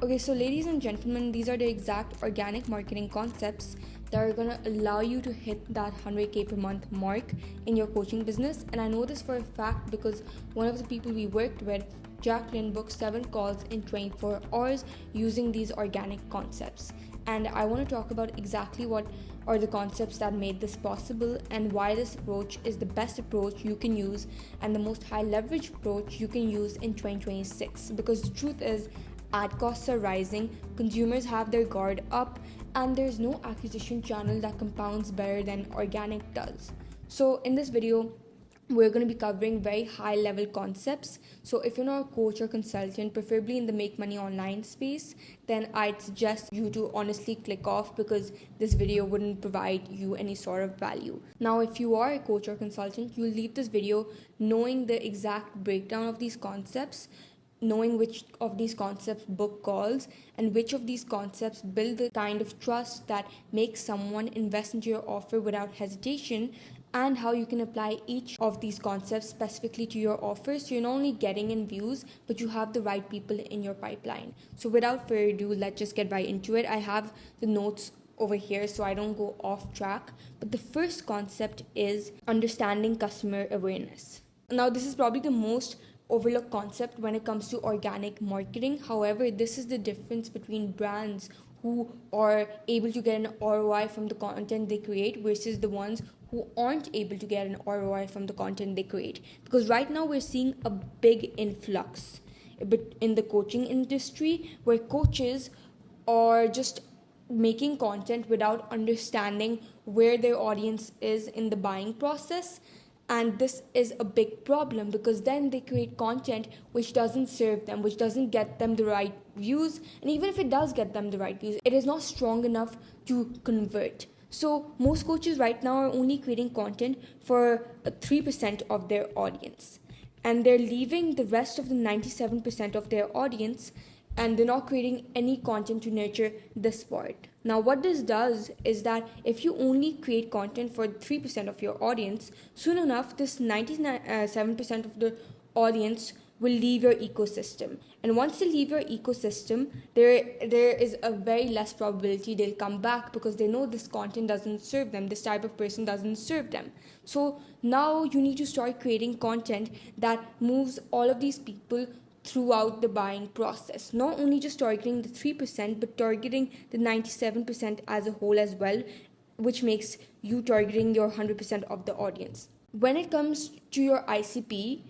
Okay, so ladies and gentlemen, these are the exact organic marketing concepts that are going to allow you to hit that 100k per month mark in your coaching business. And I know this for a fact because one of the people we worked with, Jacqueline, booked 7 calls in 24 hours using these organic concepts. And I want to talk about exactly what are the concepts that made this possible and why this approach is the best approach you can use and the most high leverage approach you can use in 2026. Because the truth is, ad costs are rising, consumers have their guard up, and there's no acquisition channel that compounds better than organic does. So in this video, we're going to be covering very high level concepts. So if you're not a coach or consultant, preferably in the make money online space, then I'd suggest you to honestly click off because this video wouldn't provide you any sort of value. Now, if you are a coach or consultant, you'll leave this video knowing the exact breakdown of these concepts, knowing which of these concepts book calls and which of these concepts build the kind of trust that makes someone invest into your offer without hesitation, and how you can apply each of these concepts specifically to your offer so you're not only getting in views but you have the right people in your pipeline. So without further ado, let's just get right into it. I have the notes over here so I don't go off track, but the first concept is understanding customer awareness. Now, this is probably the most overlooked concept when it comes to organic marketing. However, this is the difference between brands who are able to get an ROI from the content they create versus the ones who aren't able to get an ROI from the content they create. Because right now we're seeing a big influx in the coaching industry where coaches are just making content without understanding where their audience is in the buying process. And this is a big problem because then they create content which doesn't serve them, which doesn't get them the right views. And even if it does get them the right views, it is not strong enough to convert. So most coaches right now are only creating content for 3% of their audience. And they're leaving the rest of the 97% of their audience, and they're not creating any content to nurture this part. Now, what this does is that if you only create content for 3% of your audience, soon enough, this 97% of the audience will leave your ecosystem. And once they leave your ecosystem, there is a very less probability they'll come back because they know this content doesn't serve them, this type of person doesn't serve them. So now you need to start creating content that moves all of these people throughout the buying process, not only just targeting the 3% but targeting the 97% as a whole as well, which makes you targeting your 100% of the audience. When it comes to your ICP,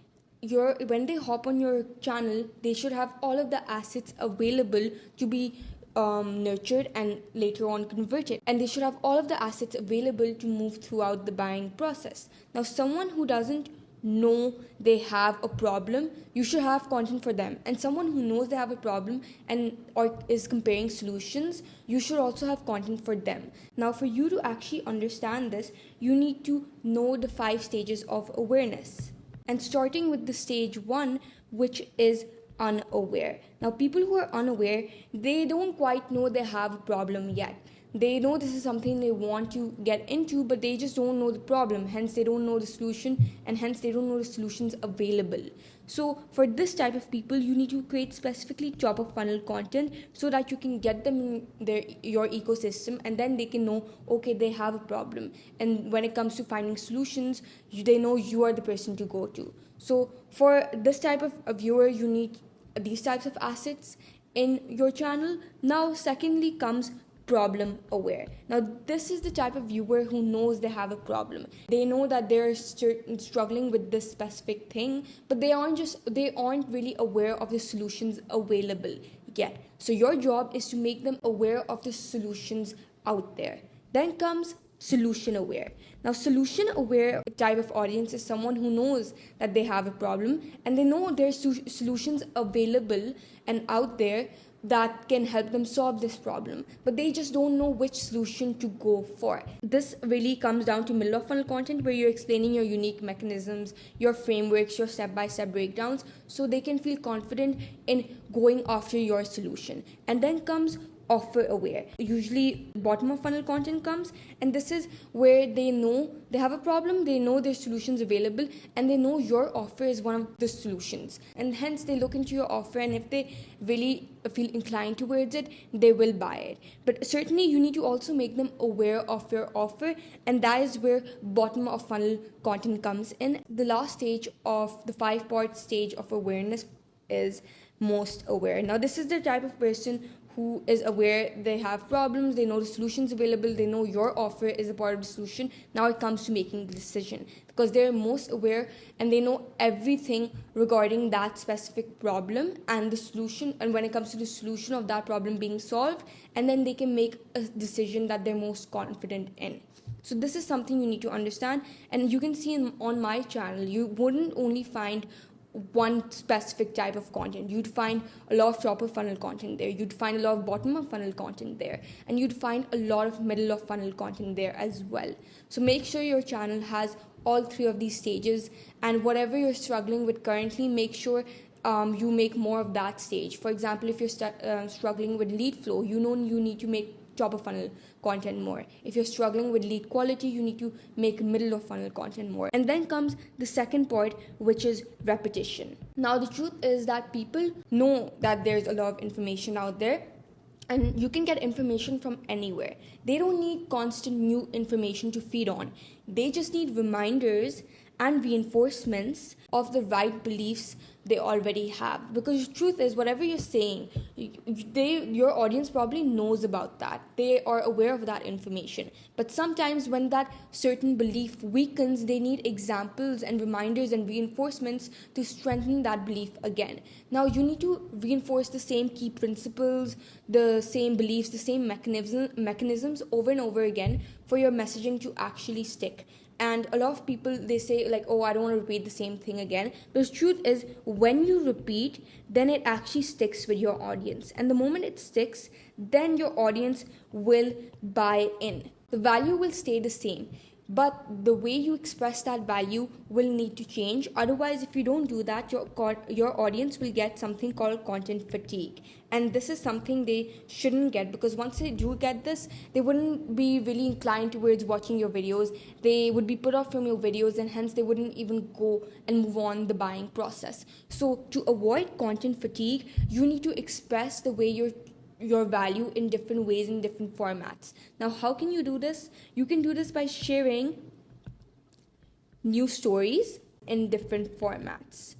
when they hop on your channel, they should have all of the assets available to be nurtured and later on converted, and they should have all of the assets available to move throughout the buying process. Now, someone who doesn't know they have a problem, you should have content for them. And someone who knows they have a problem and or is comparing solutions, you should also have content for them. Now, for you to actually understand this, you need to know the 5 stages of awareness. And starting with the stage 1, which is unaware. Now, people who are unaware, they don't quite know they have a problem yet. They know this is something they want to get into, but they just don't know the problem. Hence, they don't know the solution, and hence they don't know the solutions available. So for this type of people, you need to create specifically top of funnel content so that you can get them in your ecosystem, and then they can know, okay, they have a problem. And when it comes to finding solutions, they know you are the person to go to. So for this type of a viewer, you need these types of assets in your channel. Now, secondly comes problem aware. Now, this is the type of viewer who knows they have a problem. They know that they're struggling with this specific thing, but they aren't really aware of the solutions available yet. So your job is to make them aware of the solutions out there. Then comes solution aware. Now, solution aware type of audience is someone who knows that they have a problem and they know there's solutions available and out there that can help them solve this problem, but they just don't know which solution to go for. This really comes down to middle of funnel content where you're explaining your unique mechanisms, your frameworks, your step-by-step breakdowns, so they can feel confident in going after your solution. And then comes offer aware. Usually bottom of funnel content comes, and this is where they know they have a problem, they know their solutions available, and they know your offer is one of the solutions, and hence they look into your offer, and if they really feel inclined towards it, they will buy it. But certainly you need to also make them aware of your offer, and that is where bottom of funnel content comes in. The last stage of the 5-part stage of awareness is most aware. Now this is the type of person who is aware they have problems, they know the solutions available, they know your offer is a part of the solution. Now it comes to making the decision, because they're most aware and they know everything regarding that specific problem and the solution, and when it comes to the solution of that problem being solved, and then they can make a decision that they're most confident in. So this is something you need to understand, and you can see on my channel, you wouldn't only find one specific type of content. You'd find a lot of top of funnel content there, you'd find a lot of bottom of funnel content there, and you'd find a lot of middle of funnel content there as well. So make sure your channel has all 3 of these stages, and whatever you're struggling with currently, make sure you make more of that stage. For example, if you're struggling with lead flow, you know you need to make top of funnel content more. If you're struggling with lead quality, you need to make middle of funnel content more. And then comes the second part, which is repetition. Now the truth is that people know that there's a lot of information out there, and you can get information from anywhere. They don't need constant new information to feed on. They just need reminders and reinforcements of the right beliefs they already have. Because the truth is, whatever you're saying, your audience probably knows about that. They are aware of that information. But sometimes when that certain belief weakens, they need examples and reminders and reinforcements to strengthen that belief again. Now you need to reinforce the same key principles, the same beliefs, the same mechanisms over and over again for your messaging to actually stick. And a lot of people, they say like, oh, I don't want to repeat the same thing again. But the truth is, when you repeat, then it actually sticks with your audience. And the moment it sticks, then your audience will buy in. The value will stay the same, but the way you express that value will need to change. Otherwise, if you don't do that, your audience will get something called content fatigue. And this is something they shouldn't get, because once they do get this, they wouldn't be really inclined towards watching your videos. They would be put off from your videos, and hence they wouldn't even go and move on the buying process. So to avoid content fatigue, you need to express the way your value in different ways, in different formats. Now, how can you do this? You can do this by sharing new stories in different formats.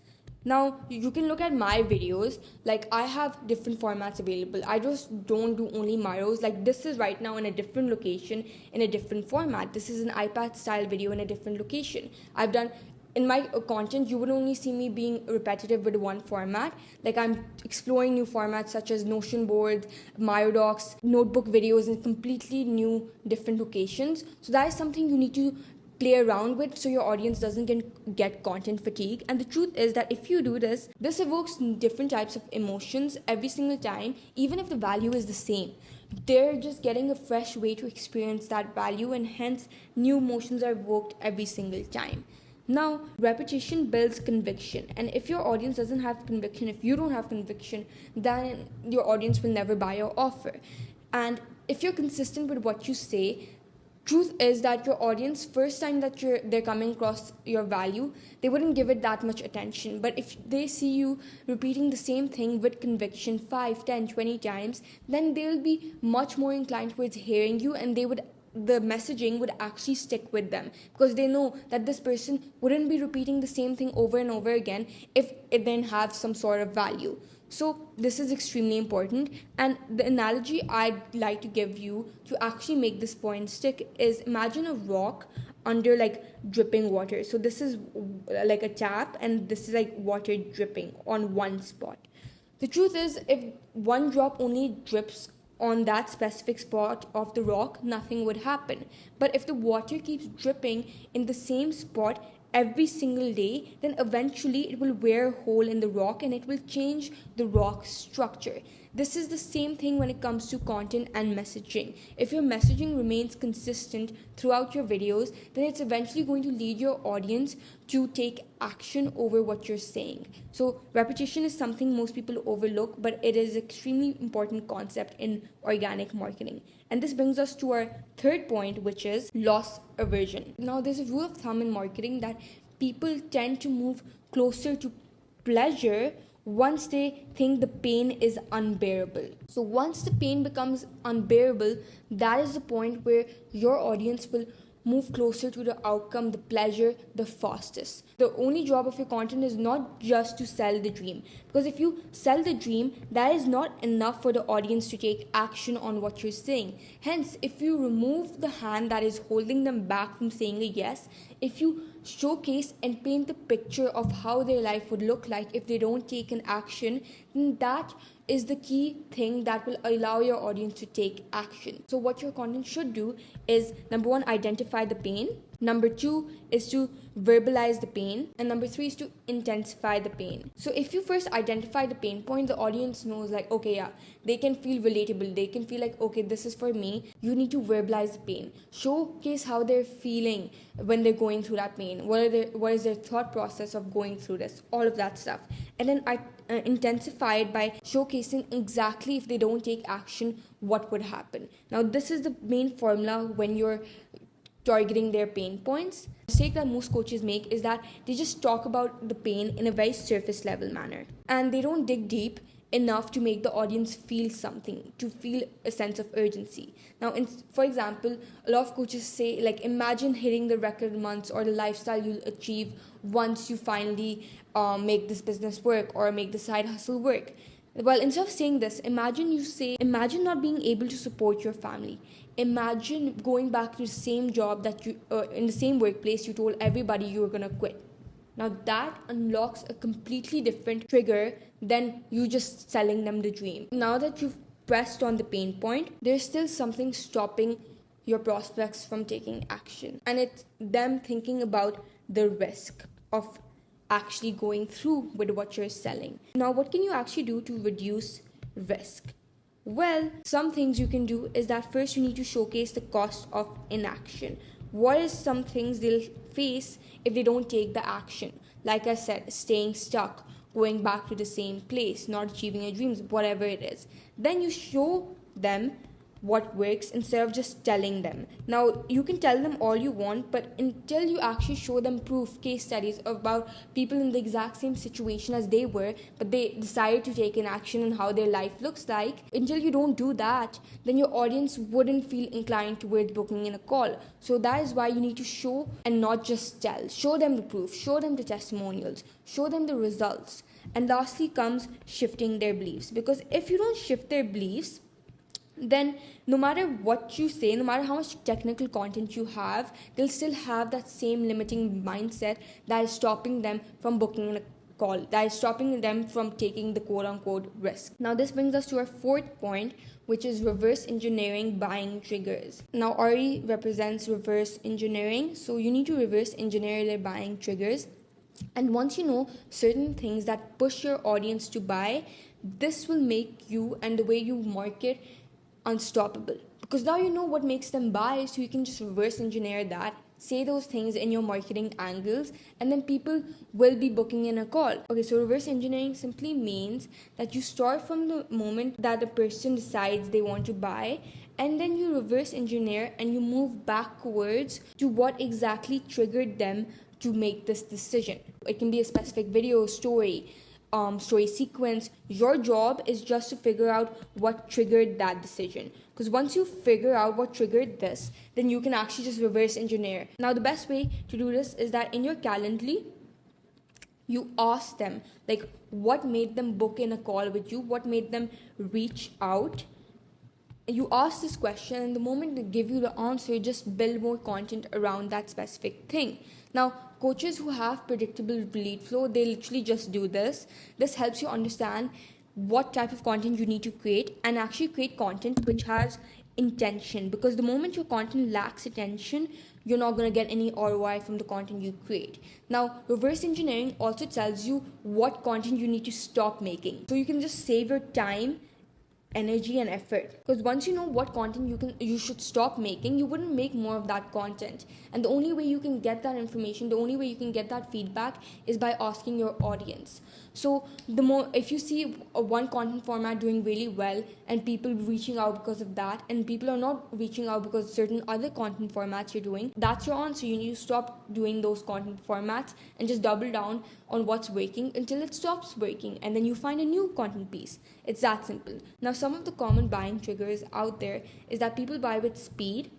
Now, you can look at my videos, like I have different formats available. I just don't do only Myros. Like this is right now in a different location, in a different format. This is an iPad style video in a different location. I've done in my content, you would only see me being repetitive with one format. Like I'm exploring new formats such as Notion boards, Myodocs, notebook videos in completely new, different locations. So that is something you need to play around with so your audience doesn't get content fatigue. And the truth is that if you do this evokes different types of emotions every single time, even if the value is the same. They're just getting a fresh way to experience that value, and hence new emotions are evoked every single time. Now, repetition builds conviction, and if your audience doesn't have conviction, if you don't have conviction, then your audience will never buy your offer. And if you're consistent with what you say, truth is that your audience, first time that they're coming across your value, they wouldn't give it that much attention. But if they see you repeating the same thing with conviction 5, 10, 20 times, then they'll be much more inclined towards hearing you, and the messaging would actually stick with them, because they know that this person wouldn't be repeating the same thing over and over again if it didn't have some sort of value. So this is extremely important. And the analogy I'd like to give you to actually make this point stick is, imagine a rock under like dripping water. So this is like a tap, and this is like water dripping on one spot. The truth is, if one drop only drips on that specific spot of the rock, nothing would happen. But if the water keeps dripping in the same spot every single day, then eventually it will wear a hole in the rock and it will change the rock structure. This is the same thing when it comes to content and messaging. If your messaging remains consistent throughout your videos, then it's eventually going to lead your audience to take action over what you're saying. So repetition is something most people overlook, but it is an extremely important concept in organic marketing. And this brings us to our third point, which is loss aversion. Now, there's a rule of thumb in marketing that people tend to move closer to pleasure once they think the pain is unbearable. So once the pain becomes unbearable, that is the point where your audience will move closer to the outcome, the pleasure, the fastest. The only job of your content is not just to sell the dream. Because if you sell the dream, that is not enough for the audience to take action on what you're saying. Hence, if you remove the hand that is holding them back from saying a yes, if you showcase and paint the picture of how their life would look like if they don't take an action, then that is the key thing that will allow your audience to take action. So what your content should do is, number one, identify the pain. Number two is to verbalize the pain. And number three is to intensify the pain. So if you first identify the pain point, the audience knows like, okay, yeah, they can feel relatable. They can feel like, okay, this is for me. You need to verbalize the pain. Showcase how they're feeling when they're going through that pain. What is their thought process of going through this? All of that stuff. And then intensify it by showcasing exactly if they don't take action, what would happen. Now, this is the main formula when you're targeting their pain points. The mistake that most coaches make is that they just talk about the pain in a very surface level manner, and they don't dig deep enough to make the audience feel something, to feel a sense of urgency. Now, for example, a lot of coaches say, like, imagine hitting the record months or the lifestyle you'll achieve once you finally make this business work or make the side hustle work. Well, instead of saying this, imagine not being able to support your family. Imagine going back to the same job that you, in the same workplace you told everybody you were going to quit. Now that unlocks a completely different trigger than you just selling them the dream. Now that you've pressed on the pain point, there's still something stopping your prospects from taking action. And it's them thinking about the risk of actually going through with what you're selling. Now, what can you actually do to reduce risk? Well, some things you can do is that first you need to showcase the cost of inaction. What is some things they'll face if they don't take the action? Like I said, staying stuck, going back to the same place, not achieving your dreams, whatever it is. Then you show them what works instead of just telling them. Now, you can tell them all you want, but until you actually show them proof, case studies about people in the exact same situation as they were, but they decided to take an action on how their life looks like, until you don't do that, then your audience wouldn't feel inclined towards booking in a call. So that is why you need to show and not just tell. Show them the proof, show them the testimonials, show them the results. And lastly comes shifting their beliefs. Because if you don't shift their beliefs, then no matter what you say, no matter how much technical content you have, they'll still have that same limiting mindset that is stopping them from booking a call, that is stopping them from taking the quote-unquote risk. Now, this brings us to our fourth point, which is reverse engineering buying triggers. Now, RE represents reverse engineering, so you need to reverse engineer their buying triggers. And once you know certain things that push your audience to buy, this will make you and the way you market unstoppable, because now you know what makes them buy, so you can just reverse engineer that, say those things in your marketing angles, and then people will be booking in a call. Okay, so reverse engineering simply means that you start from the moment that the person decides they want to buy, and then you reverse engineer and you move backwards to what exactly triggered them to make this decision. It can be a specific video, story sequence. Your job is just to figure out what triggered that decision, because once you figure out what triggered this, then you can actually just reverse engineer. Now, the best way to do this is that in your Calendly, you ask them, like, what made them book in a call with you, what made them reach out. You ask this question, and the moment they give you the answer, just build more content around that specific thing. Now, coaches who have predictable lead flow, they literally just do this. This helps you understand what type of content you need to create, and actually create content which has intention, because the moment your content lacks attention, you're not going to get any ROI from the content you create. Now, reverse engineering also tells you what content you need to stop making, so you can just save your time energy and effort, because once you know what content you should stop making, you wouldn't make more of that content. And the only way you can get that information, the only way you can get that feedback is by asking your audience. So the more, if you see one content format doing really well and people reaching out because of that, and people are not reaching out because certain other content formats you're doing, that's your answer. You need to stop doing those content formats and just double down on what's working until it stops working, and then you find a new content piece. It's that simple. Now, some of the common buying triggers out there is that people buy with speed.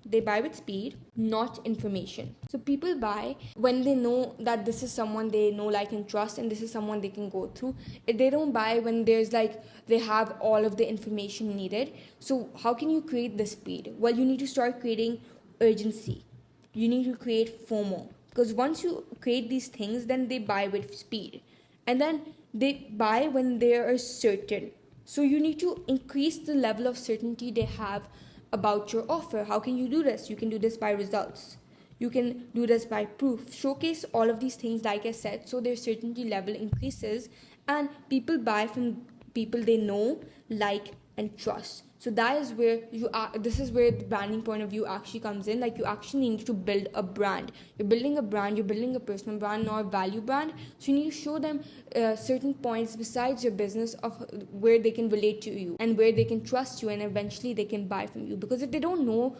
They buy with speed, not information. So people buy when they know that this is someone they know, like, and trust, and this is someone they can go through. They don't buy when there's like, they have all of the information needed. So how can you create the speed? Well, you need to start creating urgency. You need to create FOMO. Because once you create these things, then they buy with speed. And then they buy when they are certain. So you need to increase the level of certainty they have about your offer. How can you do this? You can do this by results. You can do this by proof. Showcase all of these things, like I said, so their certainty level increases, and people buy from people they know, like, and trust. So that is where this is where the branding point of view actually comes in. Like, you actually need to build a brand. You're building a brand, you're building a personal brand, not a value brand. So you need to show them certain points besides your business of where they can relate to you and where they can trust you, and eventually they can buy from you. Because if they don't know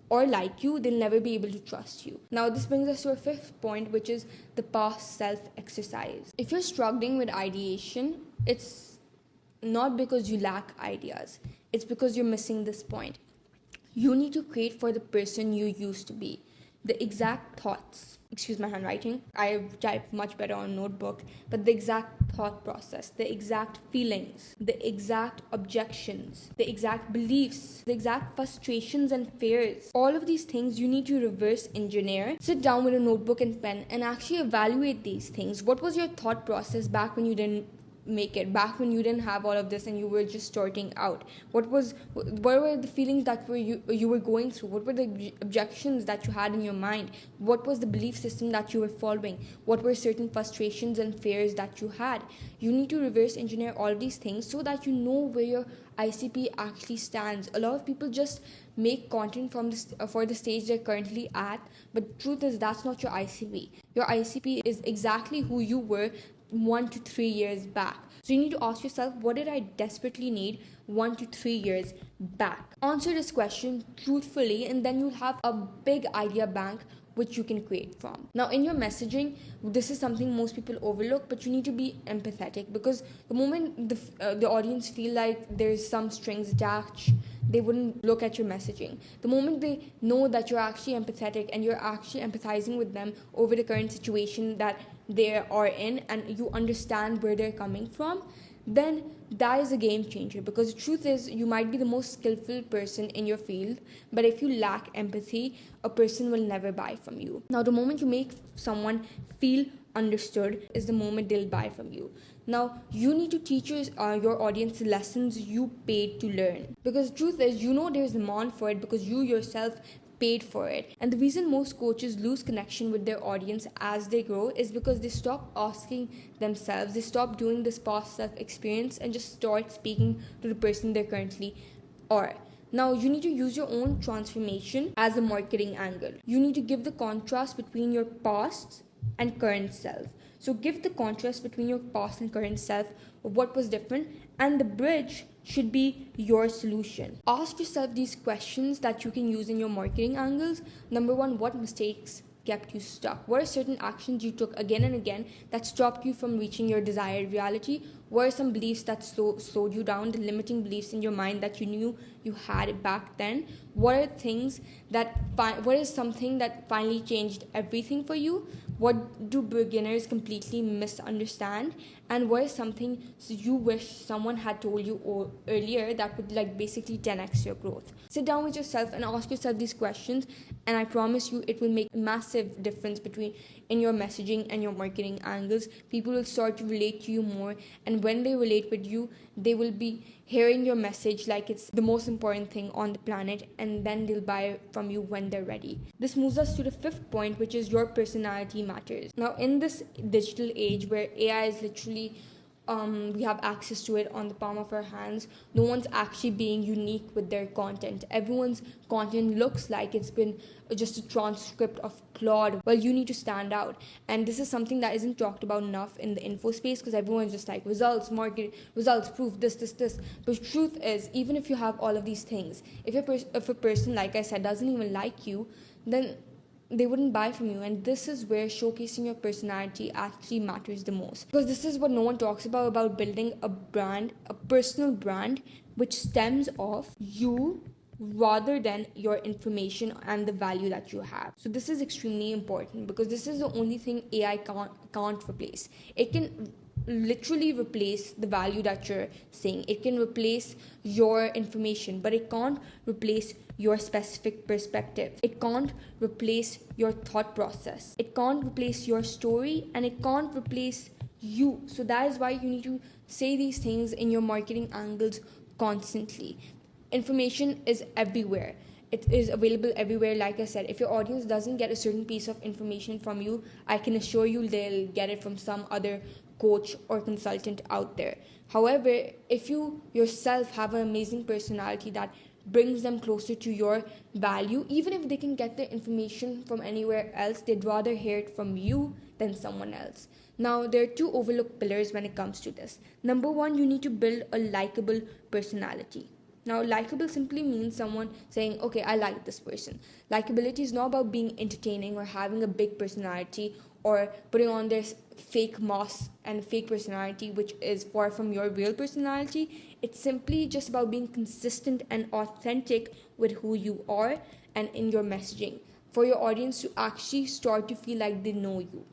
or like you, they'll never be able to trust you. Now, this brings us to our fifth point, which is the past self exercise. If you're struggling with ideation, it's not because you lack ideas. It's because you're missing this point. You need to create for the person you used to be. The exact thoughts. Excuse my handwriting. I type much better on notebook. But the exact thought process, the exact feelings, the exact objections, the exact beliefs, the exact frustrations and fears. All of these things you need to reverse engineer. Sit down with a notebook and pen and actually evaluate these things. What was your thought process back when you didn't make it, back when you didn't have all of this and you were just starting out? What were the feelings that you were going through? What were the objections that you had in your mind? What was the belief system that you were following? What were certain frustrations and fears that you had? You need to reverse engineer all of these things so that you know where your ICP actually stands. A lot of people just make content from this for the stage they're currently at, but the truth is that's not your ICP. Your ICP is exactly who you were 1 to 3 years back. So you need to ask yourself, what did I desperately need 1 to 3 years back? Answer this question truthfully, and then you'll have a big idea bank which you can create from. Now, in your messaging, this is something most people overlook, but you need to be empathetic, because the moment the audience feel like there's some strings attached, they wouldn't look at your messaging. The moment they know that you're actually empathetic and you're actually empathizing with them over the current situation that they are in, and you understand where they're coming from, then that is a game changer. Because the truth is, you might be the most skillful person in your field, but if you lack empathy, a person will never buy from you. Now, the moment you make someone feel understood is the moment they'll buy from you. Now, you need to teach your audience the lessons you paid to learn. Because the truth is, you know there's demand for it because you yourself paid for it. And the reason most coaches lose connection with their audience as they grow is because they stop asking themselves, they stop doing this past self experience and just start speaking to the person they currently are. Now, you need to use your own transformation as a marketing angle. You need to give the contrast between your past and current self. So give the contrast between your past and current self, what was different, and the bridge should be your solution. Ask yourself these questions that you can use in your marketing angles. Number one, what mistakes kept you stuck? What are certain actions you took again and again that stopped you from reaching your desired reality? What are some beliefs that slowed you down, the limiting beliefs in your mind that you knew you had back then? What is something that finally changed everything for you? What do beginners completely misunderstand? And what is something you wish someone had told you earlier that would basically 10x your growth? Sit down with yourself and ask yourself these questions, and I promise you it will make a massive difference in your messaging and your marketing angles. People will start to relate to you more, and when they relate with you, they will be hearing your message like it's the most important thing on the planet, and then they'll buy from you when they're ready. This moves us to the fifth point, which is your personality matters. Now, in this digital age where AI is literally we have access to it on the palm of our hands. No one's actually being unique with their content. Everyone's content looks like it's been just a transcript of Claude. Well, you need to stand out, and this is something that isn't talked about enough in the info space, because everyone's just like results, market results, proof, this. But truth is, even if you have all of these things, if a person, like I said, doesn't even like you, then they wouldn't buy from you. And this is where showcasing your personality actually matters the most, because this is what no one talks about building a brand, a personal brand, which stems off you rather than your information and the value that you have. So this is extremely important, because this is the only thing AI can't replace. It can literally replace the value that you're saying. It can replace your information, but it can't replace your specific perspective. It can't replace your thought process. It can't replace your story, and it can't replace you. So that is why you need to say these things in your marketing angles constantly. Information is everywhere. It is available everywhere. Like I said, if your audience doesn't get a certain piece of information from you, I can assure you they'll get it from some other coach or consultant out there. However, if you yourself have an amazing personality that brings them closer to your value, even if they can get the information from anywhere else, they'd rather hear it from you than someone else. Now, there are two overlooked pillars when it comes to this. Number one, you need to build a likable personality. Now, likable simply means someone saying, okay, I like this person. Likability is not about being entertaining or having a big personality or putting on this fake mask and fake personality, which is far from your real personality. It's simply just about being consistent and authentic with who you are and in your messaging, for your audience to actually start to feel like they know you.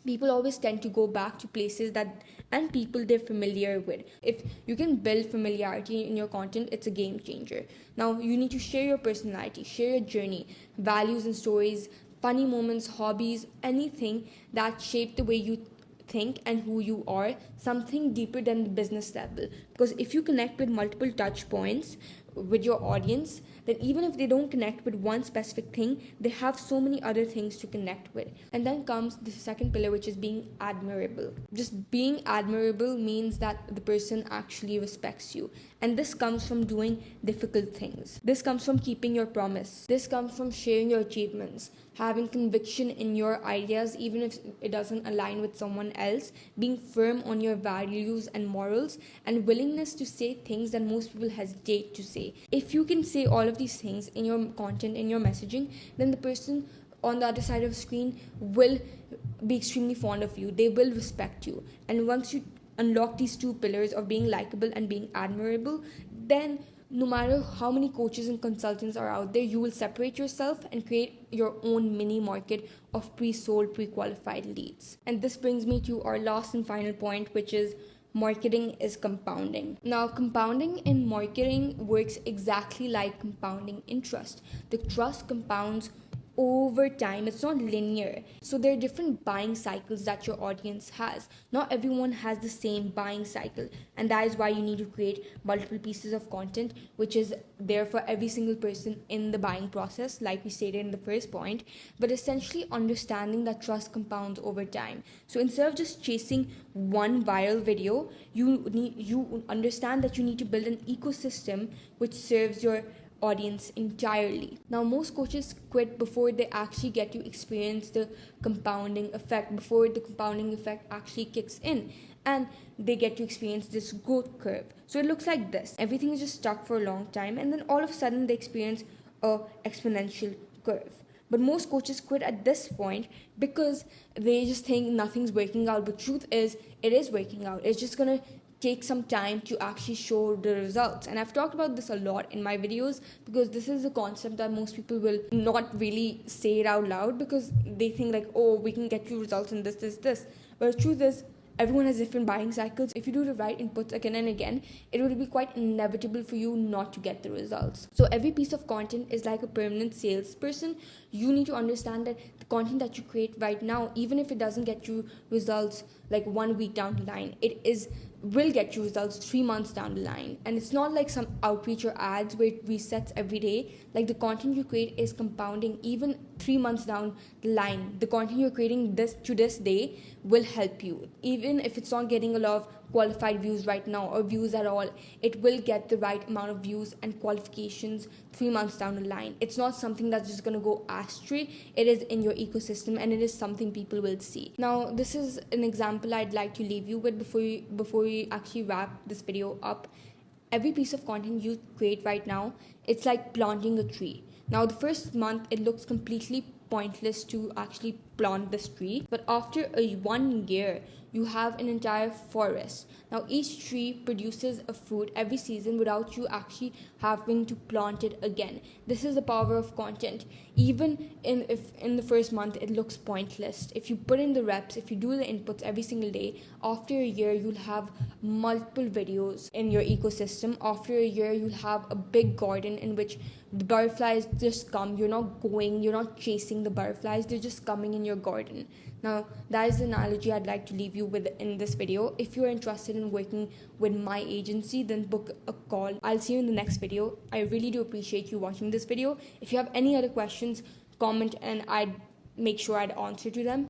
People always tend to go back to places that and people they're familiar with. If you can build familiarity in your content, it's a game changer. Now, you need to share your personality, share your journey, values and stories, funny moments, hobbies, anything that shape the way you think and who you are, something deeper than the business level. Because if you connect with multiple touch points with your audience, then even if they don't connect with one specific thing, they have so many other things to connect with. And then comes the second pillar, which is being admirable. Just being admirable means that the person actually respects you. And this comes from doing difficult things. This comes from keeping your promise. This comes from sharing your achievements, having conviction in your ideas, even if it doesn't align with someone else, being firm on your values and morals, and willingness to say things that most people hesitate to say. If you can say all of these things in your content, in your messaging, then the person on the other side of the screen will be extremely fond of you. They will respect you. And once you unlock these two pillars of being likable and being admirable, then no matter how many coaches and consultants are out there, you will separate yourself and create your own mini market of pre-sold, pre-qualified leads. And this brings me to our last and final point, which is marketing is compounding. Now, compounding in marketing works exactly like compounding in trust. The trust compounds over time. It's not linear. So there are different buying cycles that your audience has. Not everyone has the same buying cycle, and that is why you need to create multiple pieces of content which is there for every single person in the buying process, like we stated in the first point. But essentially understanding that trust compounds over time. So instead of just chasing one viral video, you understand that you need to build an ecosystem which serves your audience entirely. Now, most coaches quit before they actually get to experience the compounding effect, before the compounding effect actually kicks in and they get to experience this growth curve. So it looks like this. Everything is just stuck for a long time, and then all of a sudden they experience a exponential curve. But most coaches quit at this point because they just think nothing's working out. But truth is, it is working out. It's just gonna take some time to actually show the results. And I've talked about this a lot in my videos, because this is a concept that most people will not really say it out loud, because they think like, oh, we can get you results in this. But the truth is, everyone has different buying cycles. If you do the right inputs again and again, it will be quite inevitable for you not to get the results. So every piece of content is like a permanent salesperson. You need to understand that the content that you create right now, even if it doesn't get you results like 1 week down the line, will get you results 3 months down the line. And it's not like some outreach or ads where it resets every day. Like, the content you create is compounding even 3 months down the line, the content you're creating this day will help you. Even if it's not getting a lot of qualified views right now or views at all, it will get the right amount of views and qualifications 3 months down the line. It's not something that's just going to go astray. It is in your ecosystem and it is something people will see. Now, this is an example I'd like to leave you with before we actually wrap this video up. Every piece of content you create right now, it's like planting a tree. Now, the first month, it looks completely pointless to actually plant this tree, but after 1 year, you have an entire forest. Now, each tree produces a fruit every season without you actually having to plant it again. This is the power of content. Even if in the first month it looks pointless, if you put in the reps, if you do the inputs every single day, after a year you'll have multiple videos in your ecosystem. After a year you'll have a big garden in which the butterflies just come. You're not chasing the butterflies, they're just coming in your garden. Now, that is the analogy I'd like to leave you with in this video. If you're interested in working with my agency, then book a call. I'll see you in the next video. I really do appreciate you watching this video. If you have any other questions, comment and I'd make sure I'd answer to them.